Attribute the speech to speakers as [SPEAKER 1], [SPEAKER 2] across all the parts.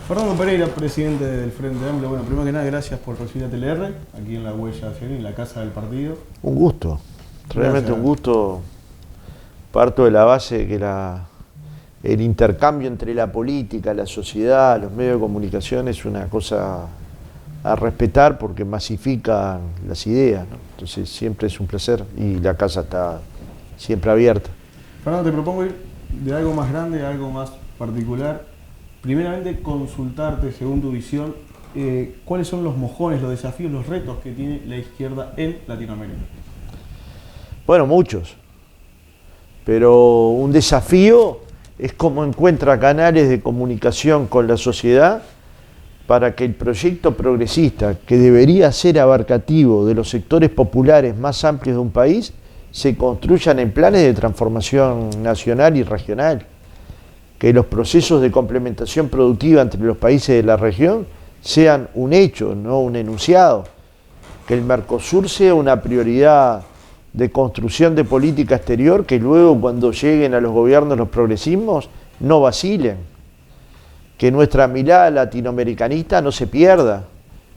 [SPEAKER 1] Fernando Pereira, presidente del Frente Amplio. Bueno, primero que nada, gracias por recibir a TLR, aquí en la Huella Ciudadana, en la casa del partido.
[SPEAKER 2] Un gusto, realmente
[SPEAKER 1] Gracias.
[SPEAKER 2] un gusto. Parto de la base de que el intercambio entre la política, la sociedad, los medios de comunicación es una cosa a respetar porque masifican las ideas, ¿no? Entonces siempre es un placer y la casa está siempre abierta.
[SPEAKER 1] Fernando, te propongo ir de algo más grande a algo más particular. Primeramente, consultarte, según tu visión, cuáles son los mojones, los desafíos, los retos que tiene la izquierda en Latinoamérica.
[SPEAKER 2] Bueno, muchos, pero un desafío es cómo encuentra canales de comunicación con la sociedad para que el proyecto progresista, que debería ser abarcativo de los sectores populares más amplios de un país, se construyan en planes de transformación nacional y regional. Que los procesos de complementación productiva entre los países de la región sean un hecho, no un enunciado. Que el Mercosur sea una prioridad de construcción de política exterior que luego, cuando lleguen a los gobiernos los progresismos, no vacilen. Que nuestra mirada latinoamericanista no se pierda.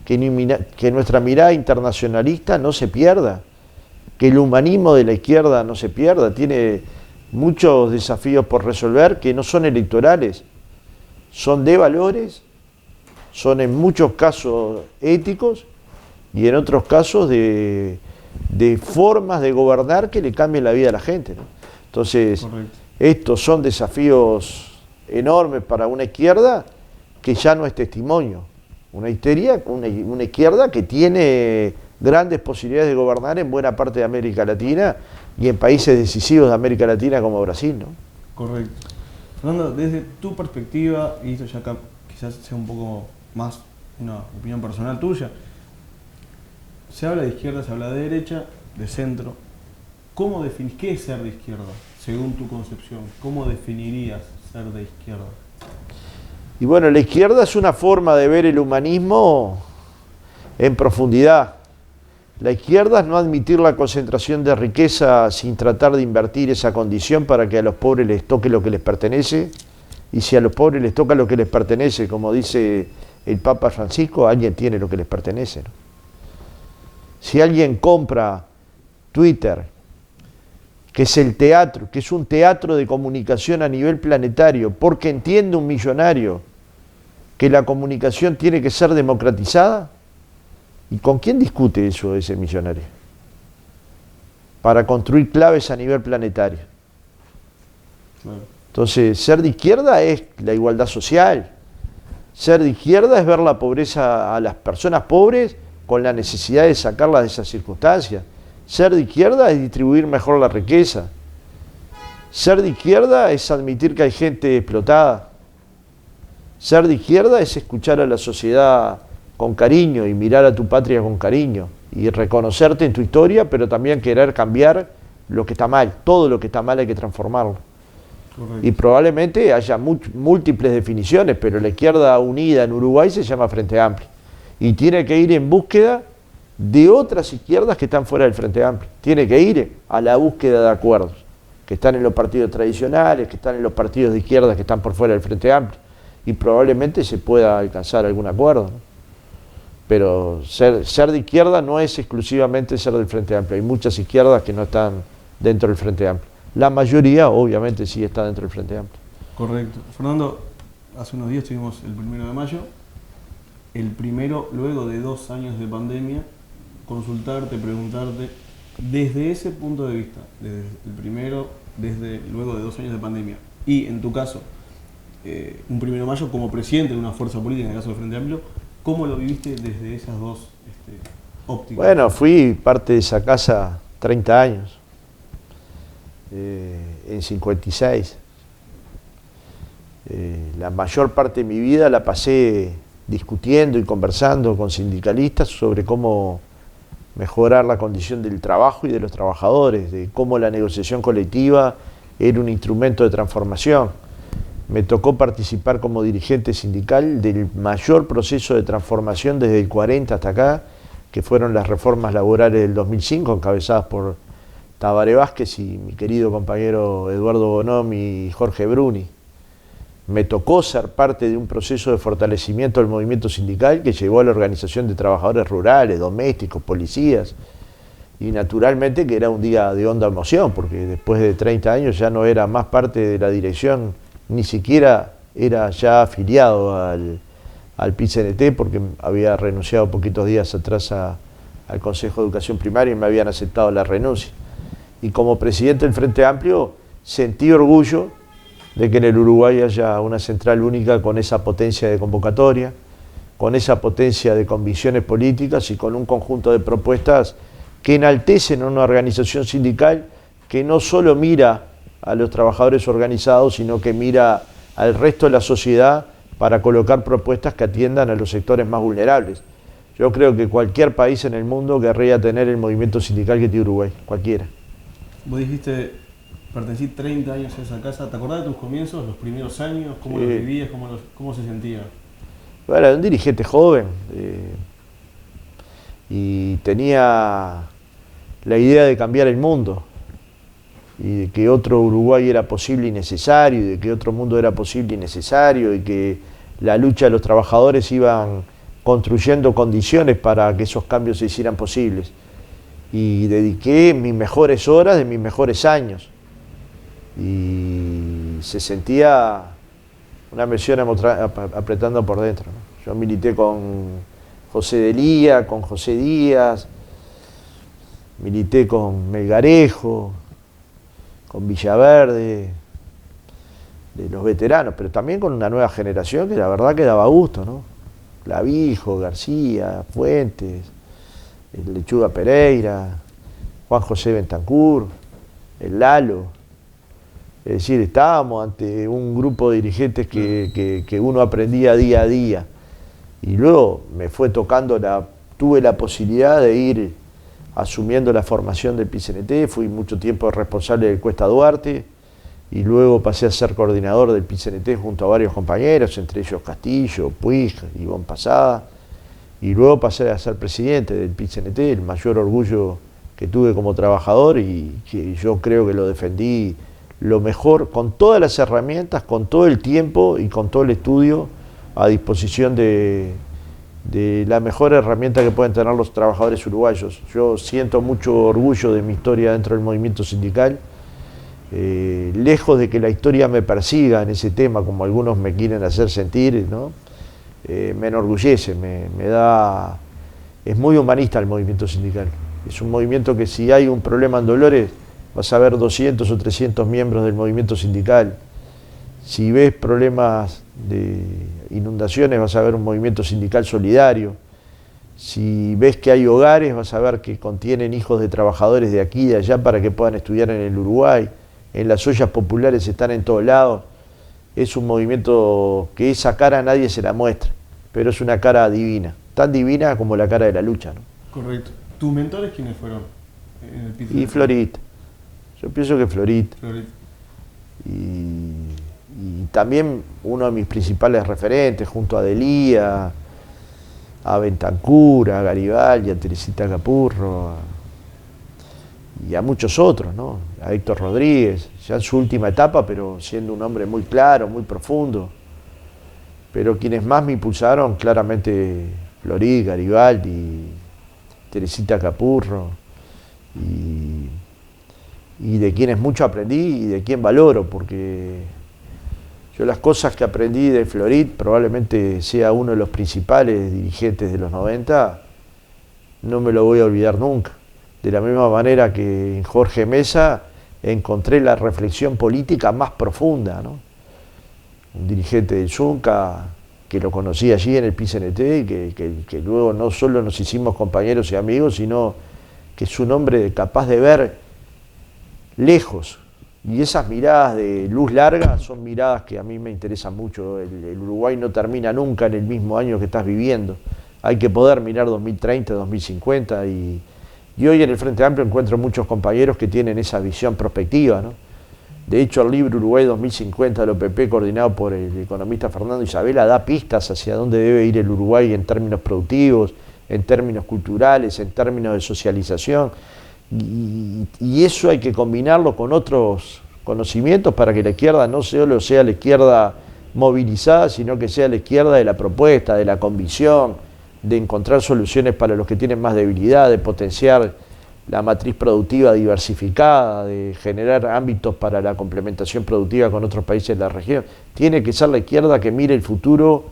[SPEAKER 2] Que nuestra mirada internacionalista no se pierda. Que el humanismo de la izquierda no se pierda. Tiene muchos desafíos por resolver que no son electorales, son de valores, son en muchos casos éticos y en otros casos de formas de gobernar que le cambien la vida a la gente, ¿no? Entonces,
[SPEAKER 1] Correcto.
[SPEAKER 2] Estos son desafíos enormes para una izquierda que ya no es testimonio, una izquierda que tiene grandes posibilidades de gobernar en buena parte de América Latina y en países decisivos de América Latina como Brasil, ¿no?
[SPEAKER 1] Correcto. Fernando, desde tu perspectiva, y esto ya acá quizás sea un poco más una opinión personal tuya, se habla de izquierda, se habla de derecha, de centro. ¿Cómo definís qué es ser de izquierda, según tu concepción? ¿Cómo definirías ser de izquierda?
[SPEAKER 2] Y bueno, la izquierda es una forma de ver el humanismo en profundidad. La izquierda es no admitir la concentración de riqueza sin tratar de invertir esa condición para que a los pobres les toque lo que les pertenece. Y si a los pobres les toca lo que les pertenece, como dice el Papa Francisco, alguien tiene lo que les pertenece, ¿no? Si alguien compra Twitter, que es el teatro, que es un teatro de comunicación a nivel planetario, porque entiende un millonario que la comunicación tiene que ser democratizada, ¿y con quién discute eso ese millonario? Para construir claves a nivel planetario.
[SPEAKER 1] Claro.
[SPEAKER 2] Entonces, ser de izquierda es la igualdad social. Ser de izquierda es ver la pobreza a las personas pobres con la necesidad de sacarlas de esas circunstancias. Ser de izquierda es distribuir mejor la riqueza. Ser de izquierda es admitir que hay gente explotada. Ser de izquierda es escuchar a la sociedad con cariño y mirar a tu patria con cariño y reconocerte en tu historia, pero también querer cambiar lo que está mal. Todo lo que está mal hay que transformarlo.
[SPEAKER 1] Correcto.
[SPEAKER 2] Y probablemente haya múltiples definiciones, pero la izquierda unida en Uruguay se llama Frente Amplio y tiene que ir en búsqueda de otras izquierdas que están fuera del Frente Amplio. Tiene que ir a la búsqueda de acuerdos, que están en los partidos tradicionales, que están en los partidos de izquierda que están por fuera del Frente Amplio, y probablemente se pueda alcanzar algún acuerdo, ¿no? Pero ser de izquierda no es exclusivamente ser del Frente Amplio. Hay muchas izquierdas que no están dentro del Frente Amplio. La mayoría, obviamente, sí está dentro del Frente Amplio.
[SPEAKER 1] Correcto. Fernando, hace unos días tuvimos el 1 de mayo, el primero luego de 2 años de pandemia, consultarte, preguntarte, desde ese punto de vista, desde el primero, luego de 2 años de pandemia, y en tu caso, un 1 de mayo como presidente de una fuerza política, en el caso del Frente Amplio, ¿cómo lo viviste desde esas dos ópticas?
[SPEAKER 2] Bueno, fui parte de esa casa 30 años, en 56. La mayor parte de mi vida la pasé discutiendo y conversando con sindicalistas sobre cómo mejorar la condición del trabajo y de los trabajadores, de cómo la negociación colectiva era un instrumento de transformación. Me tocó participar como dirigente sindical del mayor proceso de transformación desde el 40 hasta acá, que fueron las reformas laborales del 2005, encabezadas por Tabaré Vázquez y mi querido compañero Eduardo Bonomi y Jorge Bruni. Me tocó ser parte de un proceso de fortalecimiento del movimiento sindical que llevó a la organización de trabajadores rurales, domésticos, policías, y naturalmente que era un día de honda emoción, porque después de 30 años ya no era más parte de la dirección, ni siquiera era ya afiliado al PIT-CNT, porque había renunciado poquitos días atrás al Consejo de Educación Primaria y me habían aceptado la renuncia. Y como presidente del Frente Amplio sentí orgullo de que en el Uruguay haya una central única con esa potencia de convocatoria, con esa potencia de convicciones políticas y con un conjunto de propuestas que enaltecen a una organización sindical que no solo mira a los trabajadores organizados, sino que mira al resto de la sociedad para colocar propuestas que atiendan a los sectores más vulnerables. Yo creo que cualquier país en el mundo querría tener el movimiento sindical que tiene Uruguay, cualquiera.
[SPEAKER 1] Vos dijiste, pertenecí 30 años a esa casa. ¿Te acordás de tus comienzos, los primeros años? ¿Cómo los vivías? ¿Cómo se sentía?
[SPEAKER 2] Bueno, era un dirigente joven y tenía la idea de cambiar el mundo y de que otro Uruguay era posible y necesario, y de que otro mundo era posible y necesario, y que la lucha de los trabajadores iban construyendo condiciones para que esos cambios se hicieran posibles. Y dediqué mis mejores horas de mis mejores años. Y se sentía una emoción apretando por dentro, ¿no? Yo milité con José Delía, con José Díaz, milité con Melgarejo, con Villaverde, de los veteranos, pero también con una nueva generación que la verdad que daba gusto, ¿no? Clavijo, García, Fuentes, el Lechuga Pereira, Juan José Bentancur, el Lalo. Es decir, estábamos ante un grupo de dirigentes que uno aprendía día a día. Y luego me fue tocando, tuve la posibilidad de ir asumiendo la formación del PIT-CNT, fui mucho tiempo responsable del Cuesta Duarte, y luego pasé a ser coordinador del PIT-CNT junto a varios compañeros, entre ellos Castillo, Puig, Ivonne Pasada, y luego pasé a ser presidente del PIT-CNT, el mayor orgullo que tuve como trabajador, y que yo creo que lo defendí lo mejor, con todas las herramientas, con todo el tiempo y con todo el estudio a disposición de la mejor herramienta que pueden tener los trabajadores uruguayos. Yo siento mucho orgullo de mi historia dentro del movimiento sindical, lejos de que la historia me persiga en ese tema, como algunos me quieren hacer sentir, ¿no? Me enorgullece, me da... Es muy humanista el movimiento sindical. Es un movimiento que si hay un problema en Dolores, vas a ver 200 o 300 miembros del movimiento sindical. Si ves problemas de inundaciones, vas a ver un movimiento sindical solidario. Si ves que hay hogares, vas a ver que contienen hijos de trabajadores de aquí y de allá para que puedan estudiar en el Uruguay. En las ollas populares están en todos lados. Es un movimiento que esa cara nadie se la muestra, pero es una cara divina, tan divina como la cara de la lucha, ¿no?
[SPEAKER 1] Correcto. ¿Tus mentores quiénes fueron en el PIT?
[SPEAKER 2] Y Florit. Yo pienso que Florit. Y también uno de mis principales referentes, junto a Delía, a Bentancur, a Garibaldi, a Teresita Capurro, y a muchos otros, ¿no? A Héctor Rodríguez, ya en su última etapa, pero siendo un hombre muy claro, muy profundo. Pero quienes más me impulsaron, claramente Florit, Garibaldi, Teresita Capurro, y de quienes mucho aprendí y de quien valoro, porque yo las cosas que aprendí de Florit, probablemente sea uno de los principales dirigentes de los 90, no me lo voy a olvidar nunca. De la misma manera que en Jorge Mesa encontré la reflexión política más profunda, ¿no? Un dirigente del Zunca, que lo conocí allí en el PIT-CNT, y que luego no solo nos hicimos compañeros y amigos, sino que es un hombre capaz de ver lejos. Y esas miradas de luz larga son miradas que a mí me interesan mucho. El Uruguay no termina nunca en el mismo año que estás viviendo. Hay que poder mirar 2030, 2050, y hoy en el Frente Amplio encuentro muchos compañeros que tienen esa visión prospectiva, ¿no? De hecho, el libro Uruguay 2050 del OPP, coordinado por el economista Fernando Isabela, da pistas hacia dónde debe ir el Uruguay en términos productivos, en términos culturales, en términos de socialización. Y eso hay que combinarlo con otros conocimientos para que la izquierda no solo sea la izquierda movilizada, sino que sea la izquierda de la propuesta, de la convicción, de encontrar soluciones para los que tienen más debilidad, de potenciar la matriz productiva diversificada, de generar ámbitos para la complementación productiva con otros países de la región. Tiene que ser la izquierda que mire el futuro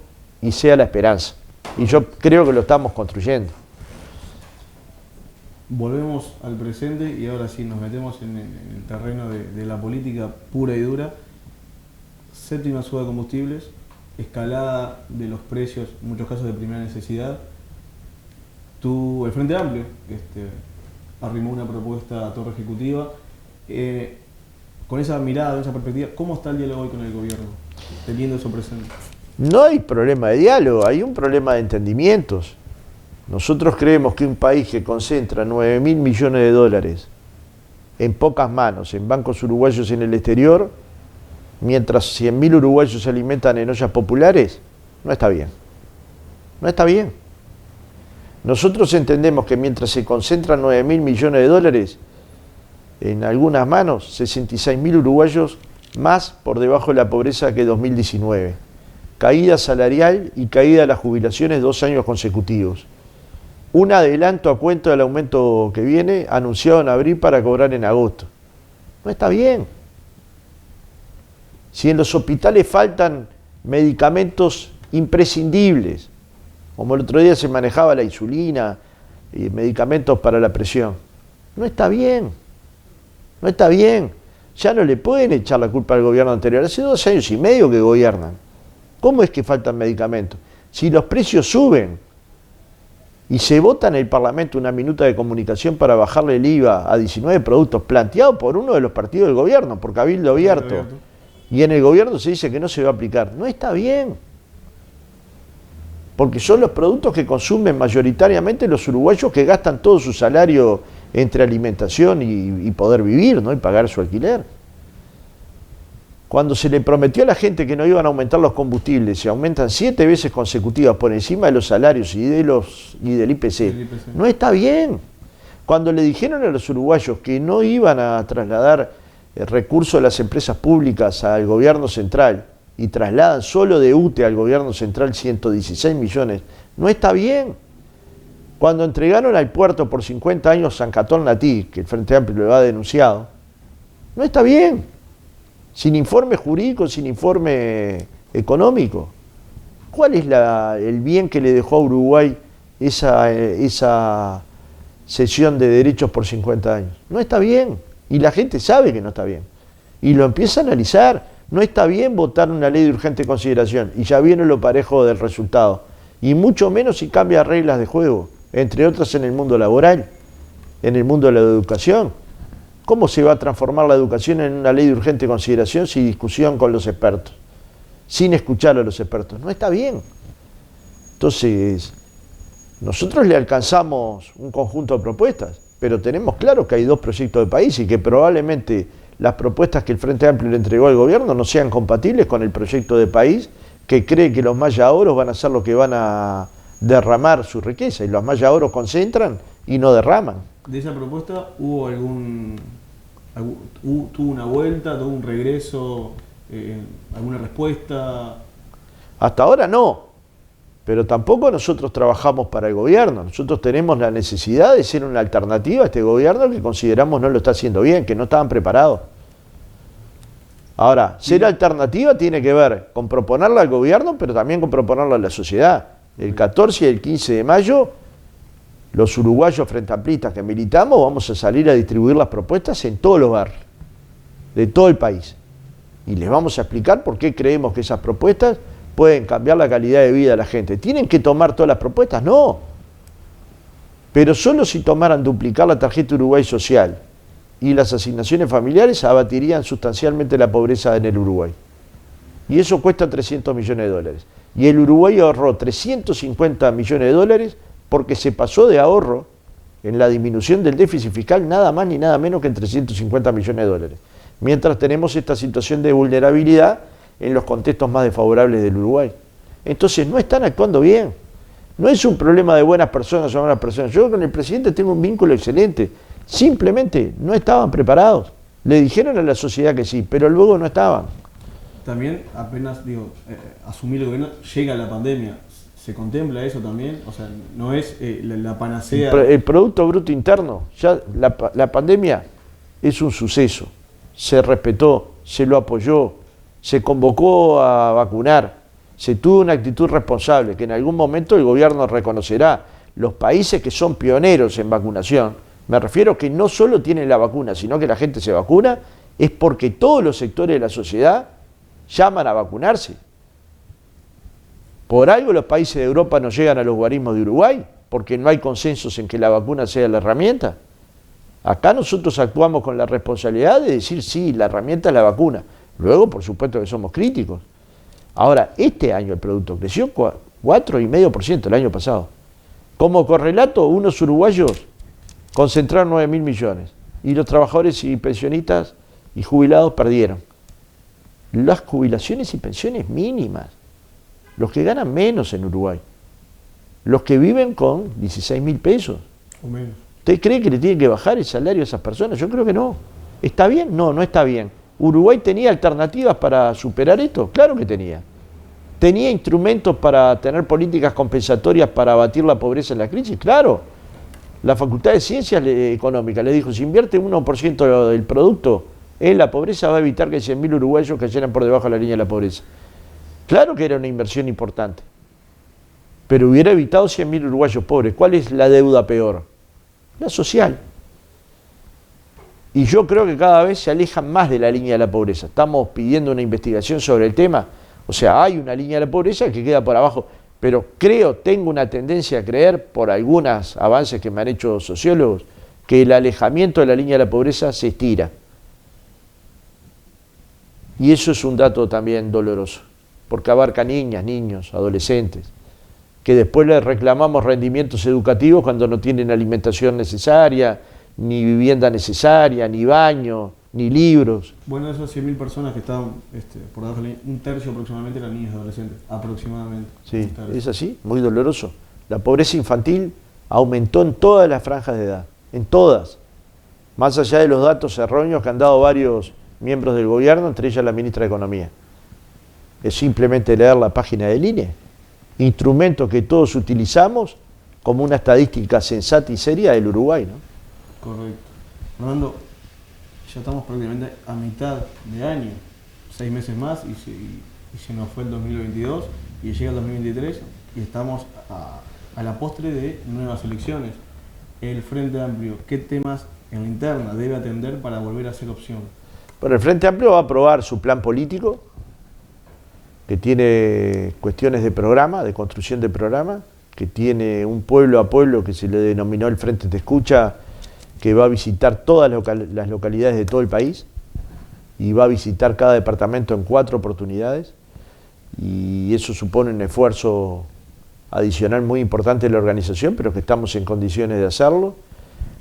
[SPEAKER 2] y sea la esperanza. Y yo creo que lo estamos construyendo.
[SPEAKER 1] Volvemos al presente y ahora sí nos metemos en el terreno de la política pura y dura. Séptima suba de combustibles, escalada de los precios, en muchos casos de primera necesidad. El Frente Amplio arrimó una propuesta a torre ejecutiva. Con esa mirada, con esa perspectiva, ¿cómo está el diálogo hoy con el gobierno, teniendo eso presente?
[SPEAKER 2] No hay problema de diálogo, hay un problema de entendimientos. Nosotros creemos que un país que concentra 9.000 millones de dólares en pocas manos, en bancos uruguayos en el exterior, mientras 100.000 uruguayos se alimentan en ollas populares, no está bien. No está bien. Nosotros entendemos que mientras se concentran 9.000 millones de dólares en algunas manos, 66.000 uruguayos más por debajo de la pobreza que 2019. Caída salarial y caída de las jubilaciones 2 años consecutivos. Un adelanto a cuento del aumento que viene, anunciado en abril para cobrar en agosto. No está bien. Si en los hospitales faltan medicamentos imprescindibles, como el otro día se manejaba la insulina y medicamentos para la presión, no está bien. No está bien. Ya no le pueden echar la culpa al gobierno anterior. Hace 2 años y medio que gobiernan. ¿Cómo es que faltan medicamentos? Si los precios suben y se vota en el Parlamento una minuta de comunicación para bajarle el IVA a 19 productos planteado por uno de los partidos del gobierno, por Cabildo Abierto, y en el gobierno se dice que no se va a aplicar. No está bien. Porque son los productos que consumen mayoritariamente los uruguayos que gastan todo su salario entre alimentación y poder vivir, ¿no? Y pagar su alquiler. Cuando se le prometió a la gente que no iban a aumentar los combustibles y aumentan 7 veces consecutivas por encima de los salarios y del IPC, no está bien. Cuando le dijeron a los uruguayos que no iban a trasladar recursos de las empresas públicas al gobierno central y trasladan solo de UTE al gobierno central 116 millones, no está bien. Cuando entregaron al puerto por 50 años San Catón Natí, que el Frente Amplio lo ha denunciado, no está bien. Sin informe jurídico, sin informe económico. ¿Cuál es el bien que le dejó a Uruguay esa cesión de derechos por 50 años? No está bien. Y la gente sabe que no está bien. Y lo empieza a analizar. No está bien votar una ley de urgente consideración. Y ya viene lo parejo del resultado. Y mucho menos si cambia reglas de juego. Entre otras en el mundo laboral, en el mundo de la educación. ¿Cómo se va a transformar la educación en una ley de urgente consideración sin discusión con los expertos? Sin escuchar a los expertos. No está bien. Entonces, nosotros le alcanzamos un conjunto de propuestas, pero tenemos claro que hay 2 proyectos de país y que probablemente las propuestas que el Frente Amplio le entregó al gobierno no sean compatibles con el proyecto de país que cree que los mayaoros van a ser los que van a derramar su riqueza y los mayaoros concentran y no derraman.
[SPEAKER 1] ¿De esa propuesta tuvo una vuelta, tuvo un regreso, alguna respuesta?
[SPEAKER 2] Hasta ahora no, pero tampoco nosotros trabajamos para el gobierno. Nosotros tenemos la necesidad de ser una alternativa a este gobierno que consideramos no lo está haciendo bien, que no estaban preparados. Ahora, ser alternativa tiene que ver con proponerla al gobierno, pero también con proponerla a la sociedad. El 14 y el 15 de mayo, los uruguayos frente amplistas que militamos vamos a salir a distribuir las propuestas en todos los barrios, de todo el país. Y les vamos a explicar por qué creemos que esas propuestas pueden cambiar la calidad de vida de la gente. ¿Tienen que tomar todas las propuestas? No. Pero solo si tomaran duplicar la tarjeta Uruguay Social y las asignaciones familiares abatirían sustancialmente la pobreza en el Uruguay. Y eso cuesta 300 millones de dólares. Y el Uruguay ahorró 350 millones de dólares porque se pasó de ahorro en la disminución del déficit fiscal nada más ni nada menos que en 350 millones de dólares. Mientras tenemos esta situación de vulnerabilidad en los contextos más desfavorables del Uruguay. Entonces no están actuando bien. No es un problema de buenas personas o malas personas. Yo con el presidente tengo un vínculo excelente. Simplemente no estaban preparados. Le dijeron a la sociedad que sí, pero luego no estaban.
[SPEAKER 1] también apenas, asumir el gobierno, llega la pandemia. ¿Se contempla eso también? O sea, no es la panacea.
[SPEAKER 2] El Producto Bruto Interno, ya la pandemia es un suceso. Se respetó, se lo apoyó, se convocó a vacunar, se tuvo una actitud responsable, que en algún momento el gobierno reconocerá. Los países que son pioneros en vacunación, me refiero que no solo tienen la vacuna, sino que la gente se vacuna, es porque todos los sectores de la sociedad llaman a vacunarse. Por algo los países de Europa no llegan a los guarismos de Uruguay, porque no hay consensos en que la vacuna sea la herramienta. Acá nosotros actuamos con la responsabilidad de decir, sí, la herramienta es la vacuna. Luego, por supuesto que somos críticos. Ahora, este año el producto creció 4,5% el año pasado. Como correlato, unos uruguayos concentraron 9.000 millones y los trabajadores y pensionistas y jubilados perdieron. Las jubilaciones y pensiones mínimas. Los que ganan menos en Uruguay, los que viven con 16.000 pesos.
[SPEAKER 1] O menos.
[SPEAKER 2] ¿Usted cree que le tiene que bajar el salario a esas personas? Yo creo que no. ¿Está bien? No, no está bien. ¿Uruguay tenía alternativas para superar esto? Claro que tenía. ¿Tenía instrumentos para tener políticas compensatorias para abatir la pobreza en la crisis? Claro. La Facultad de Ciencias Económicas le dijo, si invierte 1% del producto en la pobreza va a evitar que 100.000 uruguayos cayeran por debajo de la línea de la pobreza. Claro que era una inversión importante, pero hubiera evitado 100.000 uruguayos pobres. ¿Cuál es la deuda peor? La social. Y yo creo que cada vez se alejan más de la línea de la pobreza. Estamos pidiendo una investigación sobre el tema. O sea, hay una línea de la pobreza que queda por abajo, pero tengo una tendencia a creer, por algunos avances que me han hecho sociólogos, que el alejamiento de la línea de la pobreza se estira. Y eso es un dato también doloroso, porque abarca niñas, niños, adolescentes, que después les reclamamos rendimientos educativos cuando no tienen alimentación necesaria, ni vivienda necesaria, ni baño, ni libros.
[SPEAKER 1] Bueno, de esas 100.000 personas que estaban por debajo de la línea, un tercio aproximadamente eran niños y adolescentes, aproximadamente.
[SPEAKER 2] Sí, es así, muy doloroso. La pobreza infantil aumentó en todas las franjas de edad, en todas. Más allá de los datos erróneos que han dado varios miembros del gobierno, entre ellas la ministra de Economía. Es simplemente leer la página del INE, instrumento que todos utilizamos como una estadística sensata y seria del Uruguay, ¿no?
[SPEAKER 1] Correcto. Fernando, ya estamos prácticamente a mitad de año, 6 meses más y se nos fue el 2022 y llega el 2023 y estamos a la postre de nuevas elecciones. El Frente Amplio, ¿qué temas en la interna debe atender para volver a ser opción?
[SPEAKER 2] Bueno, el Frente Amplio va a aprobar su plan político, que tiene cuestiones de programa, de construcción de programa, que tiene un pueblo a pueblo que se le denominó el Frente Te Escucha, que va a visitar todas las localidades de todo el país y va a visitar cada departamento en 4 oportunidades, y eso supone un esfuerzo adicional muy importante de la organización, pero que estamos en condiciones de hacerlo.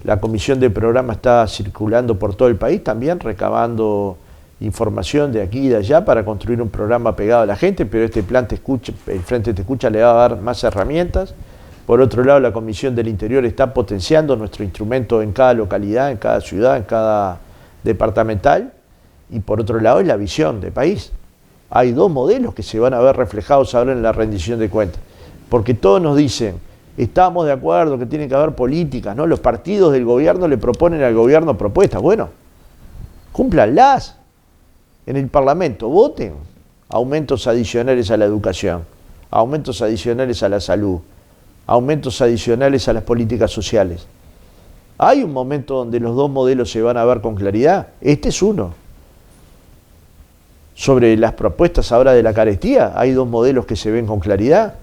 [SPEAKER 2] La comisión de programa está circulando por todo el país también, recabando información de aquí y de allá para construir un programa pegado a la gente, pero este plan Te Escucha, el Frente Te Escucha, le va a dar más herramientas. Por otro lado, la Comisión del Interior está potenciando nuestro instrumento en cada localidad, en cada ciudad, en cada departamental. Y por otro lado, es la visión de país. Hay 2 modelos que se van a ver reflejados ahora en la rendición de cuentas. Porque todos nos dicen, estamos de acuerdo que tiene que haber políticas, ¿no? Los partidos del gobierno le proponen al gobierno propuestas. Bueno, cúmplanlas. En el Parlamento voten aumentos adicionales a la educación, aumentos adicionales a la salud, aumentos adicionales a las políticas sociales. Hay un momento donde los 2 modelos se van a ver con claridad. Este es uno. Sobre las propuestas ahora de la carestía, hay 2 modelos que se ven con claridad.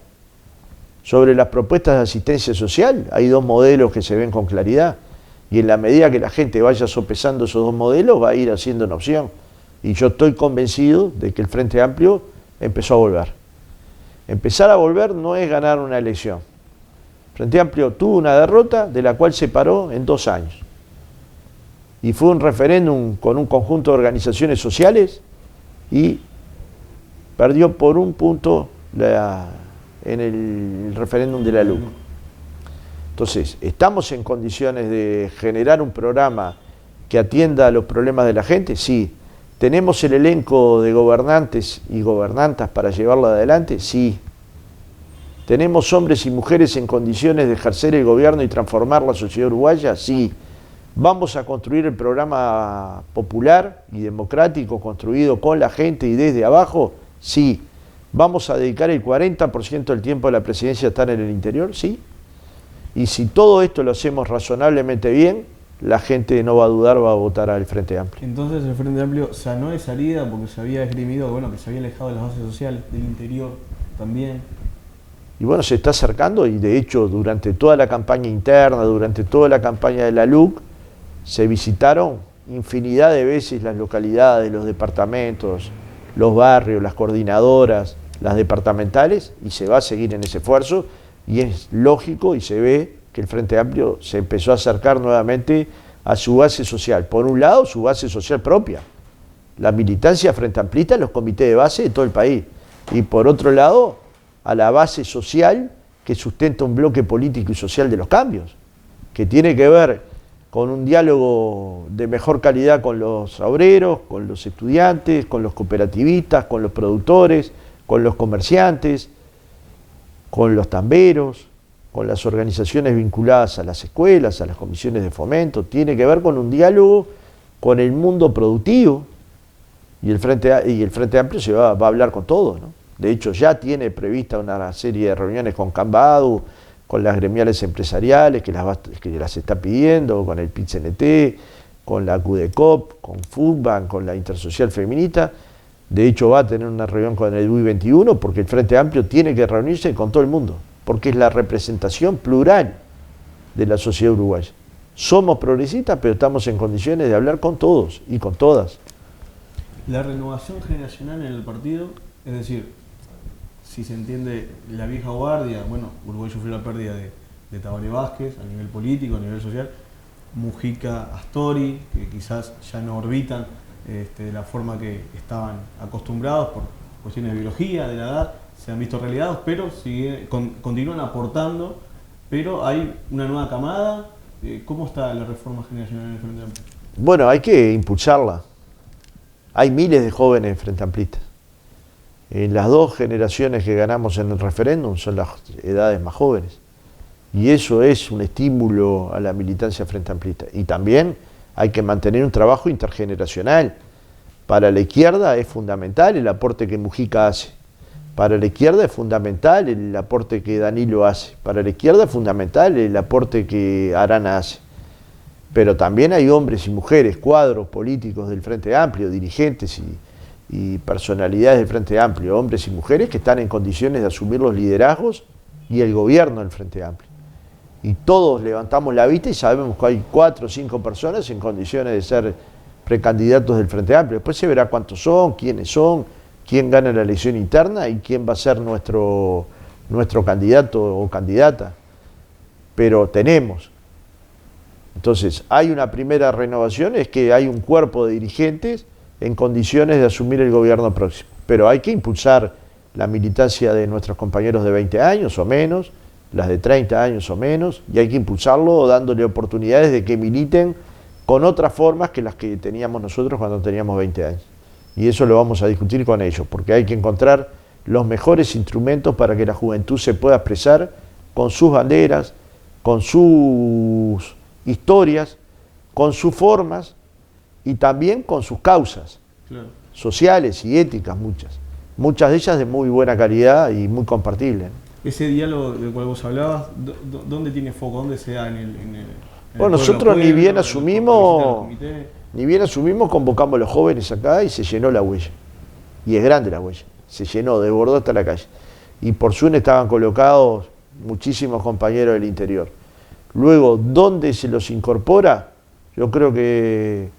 [SPEAKER 2] Sobre las propuestas de asistencia social, hay 2 modelos que se ven con claridad. Y en la medida que la gente vaya sopesando esos 2 modelos, va a ir haciendo una opción. Y yo estoy convencido de que el Frente Amplio empezó a volver. Empezar a volver no es ganar una elección. El Frente Amplio tuvo una derrota de la cual se paró en 2 años. Y fue un referéndum con un conjunto de organizaciones sociales y perdió por 1 punto en el referéndum de la LUC. Entonces, ¿estamos en condiciones de generar un programa que atienda a los problemas de la gente? Sí. ¿Tenemos el elenco de gobernantes y gobernantas para llevarlo adelante? Sí. ¿Tenemos hombres y mujeres en condiciones de ejercer el gobierno y transformar la sociedad uruguaya? Sí. ¿Vamos a construir el programa popular y democrático construido con la gente y desde abajo? Sí. ¿Vamos a dedicar el 40% del tiempo de la presidencia a estar en el interior? Sí. Y si todo esto lo hacemos razonablemente bien, la gente no va a dudar, va a votar al Frente Amplio.
[SPEAKER 1] Entonces el Frente Amplio sanó de salida porque se había esgrimido, bueno, que se había alejado de las bases sociales, del interior también.
[SPEAKER 2] Y bueno, se está acercando y de hecho durante toda la campaña interna, durante toda la campaña de la LUC, se visitaron infinidad de veces las localidades, los departamentos, los barrios, las coordinadoras, las departamentales, y se va a seguir en ese esfuerzo, y es lógico y se ve que el Frente Amplio se empezó a acercar nuevamente a su base social. Por un lado, su base social propia, la militancia frente amplista en los comités de base de todo el país, y por otro lado, a la base social que sustenta un bloque político y social de los cambios, que tiene que ver con un diálogo de mejor calidad con los obreros, con los estudiantes, con los cooperativistas, con los productores, con los comerciantes, con los tamberos, con las organizaciones vinculadas a las escuelas, a las comisiones de fomento. Tiene que ver con un diálogo con el mundo productivo, y el Frente Amplio se va a hablar con todos, ¿no? De hecho, ya tiene prevista una serie de reuniones con Cambadu, con las gremiales empresariales que las está pidiendo, con el PIT-CNT, con la CUDECOP, con FUTBAN, con la Intersocial Feminista. De hecho, va a tener una reunión con el UI 21 porque el Frente Amplio tiene que reunirse con todo el mundo, porque es la representación plural de la sociedad uruguaya. Somos progresistas, pero estamos en condiciones de hablar con todos y con todas.
[SPEAKER 1] La renovación generacional en el partido, es decir, si se entiende la vieja guardia, bueno, Uruguay sufrió la pérdida de Tabaré Vázquez a nivel político, a nivel social, Mujica, Astori, que quizás ya no orbitan de la forma que estaban acostumbrados por cuestiones de biología, de la edad, se han visto relegados, pero continúan aportando, pero hay una nueva camada. ¿Cómo está la reforma generacional en el Frente Amplio?
[SPEAKER 2] Bueno, hay que impulsarla. Hay miles de jóvenes Frente Amplistas. En las dos generaciones que ganamos en el referéndum son las edades más jóvenes. Y eso es un estímulo a la militancia Frente Amplista. Y también hay que mantener un trabajo intergeneracional. Para la izquierda es fundamental el aporte que Mujica hace. Para la izquierda es fundamental el aporte que Danilo hace. Para la izquierda es fundamental el aporte que Arana hace. Pero también hay hombres y mujeres, cuadros políticos del Frente Amplio, dirigentes y personalidades del Frente Amplio, hombres y mujeres que están en condiciones de asumir los liderazgos y el gobierno del Frente Amplio. Y todos levantamos la vista y sabemos que hay 4 o 5 personas en condiciones de ser precandidatos del Frente Amplio. Después se verá cuántos son, quién gana la elección interna y quién va a ser nuestro candidato o candidata. Pero tenemos. Entonces, hay una primera renovación, es que hay un cuerpo de dirigentes en condiciones de asumir el gobierno próximo. Pero hay que impulsar la militancia de nuestros compañeros de 20 años o menos, las de 30 años o menos, y hay que impulsarlo dándole oportunidades de que militen con otras formas que las que teníamos nosotros cuando teníamos 20 años. Y eso lo vamos a discutir con ellos, porque hay que encontrar los mejores instrumentos para que la juventud se pueda expresar con sus banderas, con sus historias, con sus formas y también con sus causas, claro, sociales y éticas, muchas de ellas de muy buena calidad y muy compartibles.
[SPEAKER 1] Ese diálogo del cual vos hablabas, ¿dónde tiene foco? ¿Dónde se da?
[SPEAKER 2] Bueno, nosotros ni bien asumimos, convocamos a los jóvenes acá y se llenó la huella. Y es grande la huella, se llenó, desbordó hasta la calle. Y por Zoom estaban colocados muchísimos compañeros del interior. Luego, ¿dónde se los incorpora? Yo creo que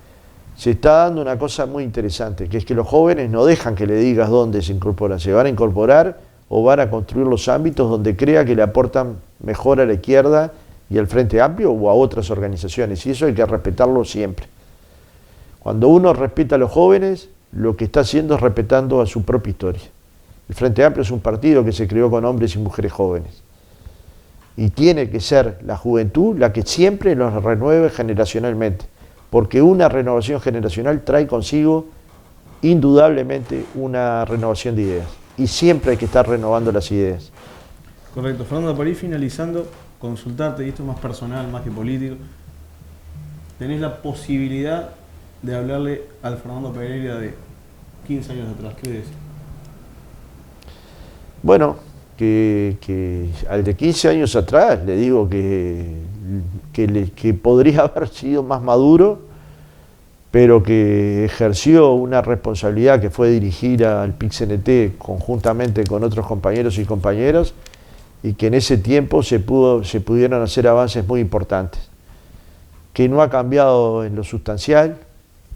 [SPEAKER 2] se está dando una cosa muy interesante, que es que los jóvenes no dejan que le digas dónde se incorporan, se van a incorporar o van a construir los ámbitos donde crea que le aportan mejor a la izquierda y al Frente Amplio o a otras organizaciones, y eso hay que respetarlo siempre. Cuando uno respeta a los jóvenes, lo que está haciendo es respetando a su propia historia. El Frente Amplio es un partido que se creó con hombres y mujeres jóvenes. Y tiene que ser la juventud la que siempre los renueve generacionalmente, porque una renovación generacional trae consigo indudablemente una renovación de ideas. Y siempre hay que estar renovando las ideas.
[SPEAKER 1] Correcto. Fernando, por ahí finalizando, consultarte, y esto es más personal, más que político, tenés la posibilidad de hablarle al Fernando Pereira de 15 años atrás. ¿Qué decís?
[SPEAKER 2] Bueno, que al de 15 años atrás le digo que podría haber sido más maduro, pero que ejerció una responsabilidad que fue dirigir al PIT-CNT conjuntamente con otros compañeros y compañeras, y que en ese tiempo se pudieron hacer avances muy importantes. Que no ha cambiado en lo sustancial,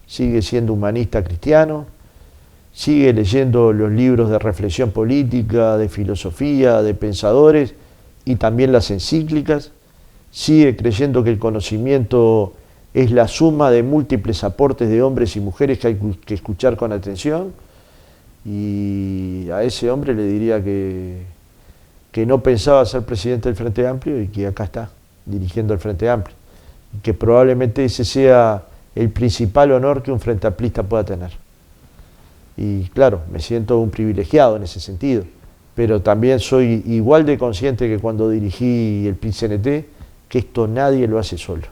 [SPEAKER 2] sigue siendo humanista cristiano, sigue leyendo los libros de reflexión política, de filosofía, de pensadores y también las encíclicas, sigue creyendo que el conocimiento es la suma de múltiples aportes de hombres y mujeres que hay que escuchar con atención, y a ese hombre le diría que no pensaba ser presidente del Frente Amplio y que acá está, dirigiendo el Frente Amplio, y que probablemente ese sea el principal honor que un frente amplista pueda tener. Y claro, me siento un privilegiado en ese sentido, pero también soy igual de consciente que cuando dirigí el PIT-CNT, que esto nadie lo hace solo.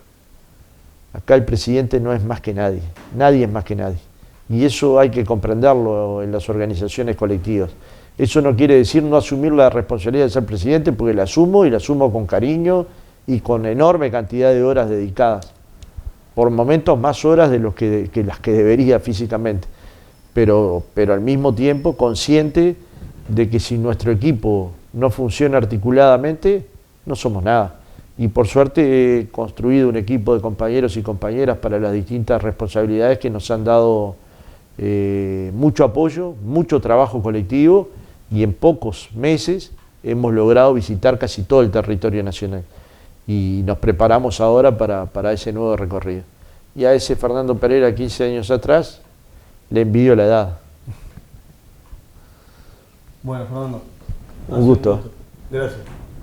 [SPEAKER 2] Acá el presidente no es más que nadie, nadie es más que nadie. Y eso hay que comprenderlo en las organizaciones colectivas. Eso no quiere decir no asumir la responsabilidad de ser presidente, porque la asumo, y la asumo con cariño y con enorme cantidad de horas dedicadas. Por momentos más horas de que las que debería físicamente. Pero al mismo tiempo consciente de que si nuestro equipo no funciona articuladamente, no somos nada. Y por suerte he construido un equipo de compañeros y compañeras para las distintas responsabilidades que nos han dado mucho apoyo, mucho trabajo colectivo, y en pocos meses hemos logrado visitar casi todo el territorio nacional. Y nos preparamos ahora para ese nuevo recorrido. Y a ese Fernando Pereira, 15 años atrás, le envidio la edad.
[SPEAKER 1] Bueno, Fernando.
[SPEAKER 2] Un gusto.
[SPEAKER 1] Gracias.